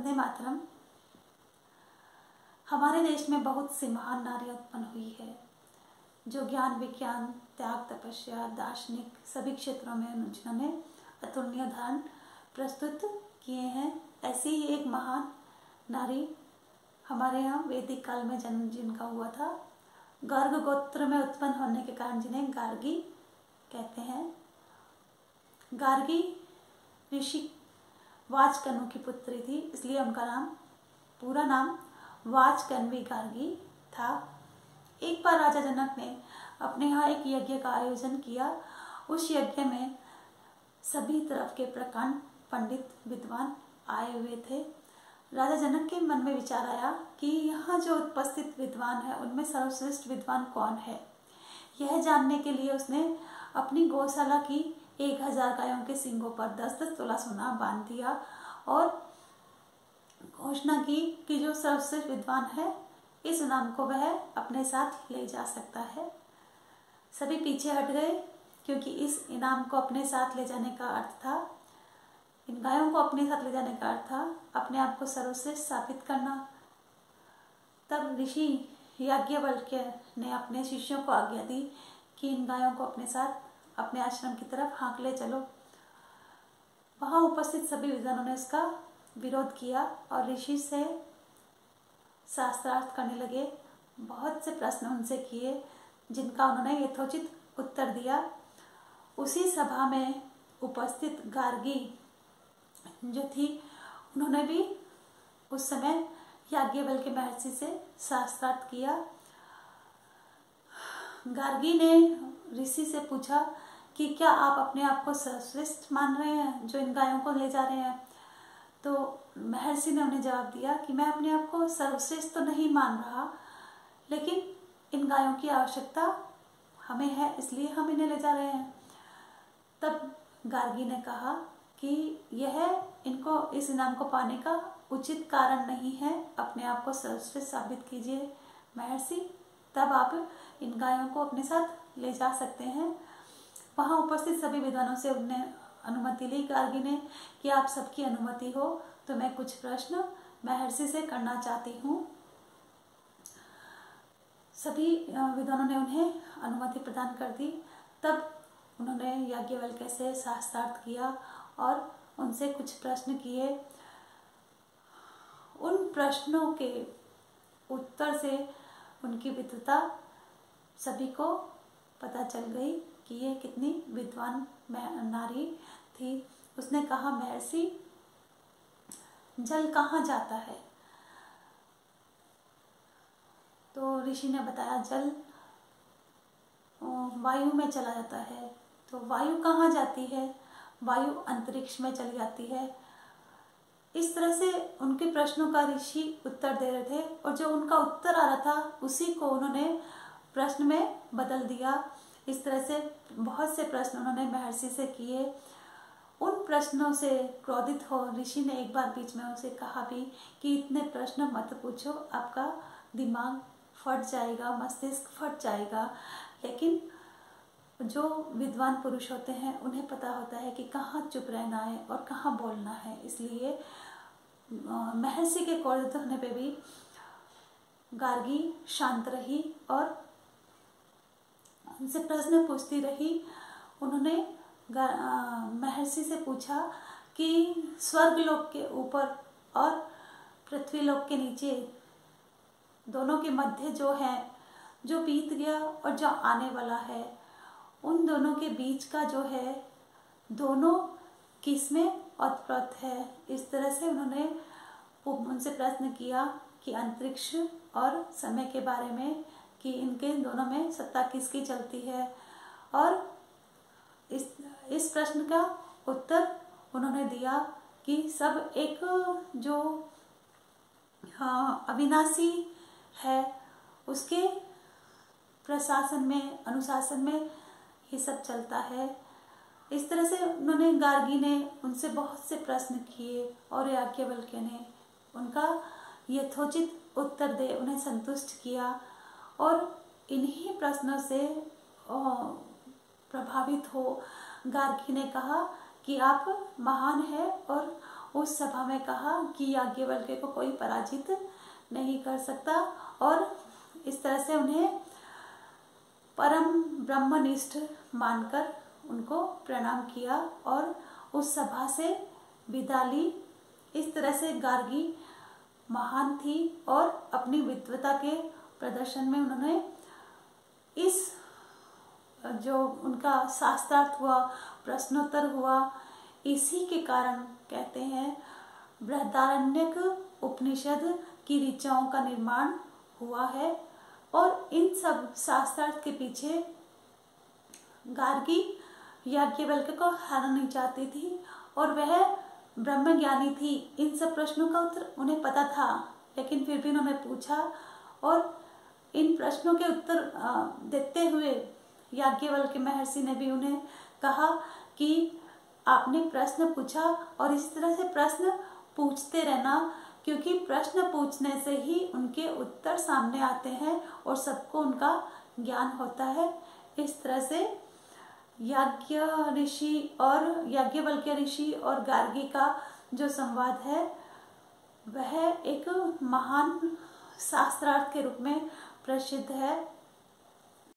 वंदे मातरम। हमारे देश में बहुत सी महान नारियां उत्पन्न हुई है जो ज्ञान विज्ञान त्याग तपस्या दार्शनिक सभी क्षेत्रों में जिन्होंने अतुलनीय उदाहरण प्रस्तुत किए हैं। ऐसी ही एक महान नारी हमारे यहाँ वैदिक काल में जन्म जिनका हुआ था, गर्ग गोत्र में उत्पन्न होने के कारण जिन्हें गार्गी कहते हैं। गार्गी ऋषि वाचकनु की पुत्री थी, इसलिए उनका नाम पूरा नाम वाचकन्वी गार्गी था। एक बार राजा जनक ने अपने यहाँ एक यज्ञ का आयोजन किया। उस यज्ञ में सभी तरफ के प्रकांड पंडित विद्वान आए हुए थे। राजा जनक के मन में विचार आया कि यहाँ जो उपस्थित विद्वान है उनमें सर्वश्रेष्ठ विद्वान कौन है। यह जानने के लिए उसने अपनी गौशाला की 1000 गायों के सींगों पर 10-10 तोला सोना बांध दिया और घोषणा की कि जो सर्वश्रेष्ठ विद्वान है इस इनाम को वह अपने साथ ले जा सकता है। सभी पीछे हट गए क्योंकि इस इनाम को अपने साथ ले जाने का अर्थ था, इन गायों को अपने साथ ले जाने का अर्थ था अपने आप को सर्वश्रेष्ठ साबित करना। तब ऋषि याज्ञवल्क्य ने अपने शिष्यों को आज्ञा दी कि इन गायों को अपने साथ अपने आश्रम की तरफ हाँक ले चलो। वहां उपस्थित सभी विद्वानों ने इसका विरोध किया और ऋषि से शास्त्रार्थ करने लगे। बहुत से प्रश्न उनसे किए जिनका उन्होंने यथोचित उत्तर दिया। उसी सभा में उपस्थित गार्गी जो थी उन्होंने भी उस समय याज्ञवल्क्य महर्षि से शास्त्रार्थ किया। गार्गी ने ऋषि से पूछा कि क्या आप अपने आप को सर्वश्रेष्ठ मान रहे हैं जो इन गायों को ले जा रहे हैं। तो महर्षि ने उन्हें जवाब दिया कि मैं अपने आप को सर्वश्रेष्ठ तो नहीं मान रहा, लेकिन इन गायों की आवश्यकता हमें है इसलिए हम इन्हें ले जा रहे हैं। तब गार्गी ने कहा कि यह इनको इस इनाम को पाने का उचित कारण नहीं है, अपने आप को सर्वश्रेष्ठ साबित कीजिए महर्षि, तब आप इन गायों को अपने साथ ले जा सकते हैं। वहां उपस्थित सभी विद्वानों से उन्होंने अनुमति ली गार्गी ने कि आप सबकी अनुमति हो तो मैं कुछ प्रश्न महर्षि से करना चाहती हूँ। सभी विद्वानों ने उन्हें अनुमति प्रदान कर दी। तब उन्होंने याज्ञवल्क्य से शास्त्रार्थ किया और उनसे कुछ प्रश्न किए। उन प्रश्नों के उत्तर से उनकी विद्वता सभी को पता चल गई कि ये कितनी विद्वान नारी थी। उसने कहा, महर्षि जल कहाँ जाता है। तो ऋषि ने बताया जल वायु में चला जाता है। तो वायु कहाँ जाती है, वायु अंतरिक्ष में चली जाती है। इस तरह से उनके प्रश्नों का ऋषि उत्तर दे रहे थे और जो उनका उत्तर आ रहा था उसी को उन्होंने प्रश्न में बदल दिया। इस तरह से बहुत से प्रश्न उन्होंने महर्षि से किए। उन प्रश्नों से क्रोधित हो ऋषि ने एक बार बीच में उसे कहा भी कि इतने प्रश्न मत पूछो, आपका दिमाग फट जाएगा, मस्तिष्क फट जाएगा। लेकिन जो विद्वान पुरुष होते हैं उन्हें पता होता है कि कहाँ चुप रहना है और कहाँ बोलना है। इसलिए महर्षि के क्रोधित होने पे भी गार्गी शांत रही और उनसे प्रश्न पूछती रही। उन्होंने महर्षि से पूछा कि स्वर्गलोक के ऊपर और पृथ्वीलोक के नीचे दोनों के मध्य जो है, जो बीत गया और जो आने वाला है, उन दोनों के बीच का जो है, दोनों किसमें ओतप्रोत है। इस तरह से उन्होंने उनसे प्रश्न किया कि अंतरिक्ष और समय के बारे में, कि इनके दोनों में सत्ता किसकी चलती है। और इस प्रश्न का उत्तर उन्होंने दिया कि सब एक जो अविनाशी है उसके प्रशासन में, अनुशासन में ये सब चलता है। इस तरह से उन्होंने गार्गी ने उनसे बहुत से प्रश्न किए और याज्ञवल्क्य ने उनका यथोचित उत्तर दे उन्हें संतुष्ट किया। और इन्हीं प्रश्नों से प्रभावित हो गार्गी ने कहा कि आप महान हैं और उस सभा में कहा कि याज्ञवल्क्य को कोई पराजित नहीं कर सकता, और इस तरह से उन्हें परम ब्रह्मनिष्ठ मानकर उनको प्रणाम किया और उस सभा से विदा ली। इस तरह से गार्गी महान थी और अपनी विद्वता के प्रदर्शन में उन्होंने इस जो उनका शास्त्रार्थ हुआ, प्रश्नोत्तर हुआ, इसी के कारण कहते हैं बृहदारण्यक उपनिषद की ऋचाओं का निर्माण हुआ है। और इन सब शास्त्रार्थ के पीछे गार्गी याज्ञवल्क्य को हारना नहीं चाहती थी और वह ब्रह्मज्ञानी थी। इन सब प्रश्नों का उत्तर उन्हें पता था, लेकिन फिर भी उन्होंने पूछा और इन प्रश्नों के उत्तर देते हुए याज्ञवल्क्य महर्षि ने भी उन्हें कहा कि आपने प्रश्न पूछा और इस तरह से प्रश्न पूछते रहना, क्योंकि प्रश्न पूछने से ही उनके उत्तर सामने आते हैं और सबको उनका ज्ञान होता है। इस तरह से याज्ञ ऋषि और याज्ञवल्क्य ऋषि और गार्गी का जो संवाद है वह एक महान शास्त्रार्थ के रूप में प्रसिद्ध है।